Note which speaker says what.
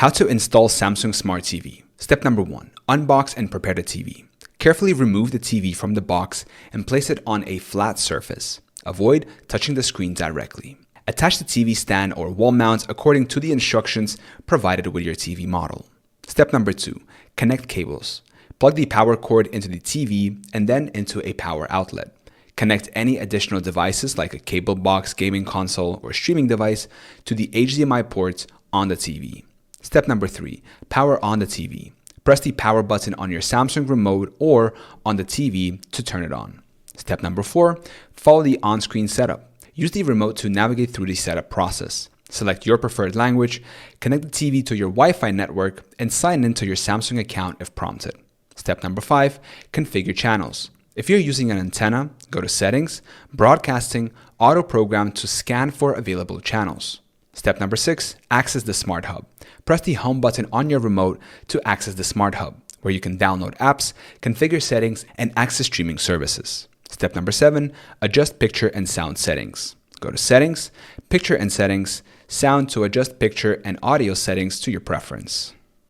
Speaker 1: How to install Samsung Smart TV. Step number 1. Unbox and prepare the TV. Carefully remove the TV from the box and place it on a flat surface. Avoid touching the screen directly. Attach the TV stand or wall mount according to the instructions provided with your TV model. Step number 2. Connect cables. Plug the power cord into the TV and then into a power outlet. Connect any additional devices like a cable box, gaming console, or streaming device to the HDMI ports on the TV. Step number 3. Power on the TV. Press the power button on your Samsung remote or on the TV to turn it on. Step number 4. Follow the on-screen setup. Use the remote to navigate through the setup process. Select your preferred language, connect the TV to your Wi-Fi network, and sign in to your Samsung account if prompted. Step number 5. Configure channels. If you're using an antenna, go to Settings, Broadcasting, Auto Program to scan for available channels. Step number 6. Access the Smart Hub. Press the home button on your remote to access the Smart Hub, where you can download apps, configure settings, and access streaming services. Step number 7. Adjust picture and sound settings. Go to Settings, Picture and Settings, Sound to adjust picture and audio settings to your preference.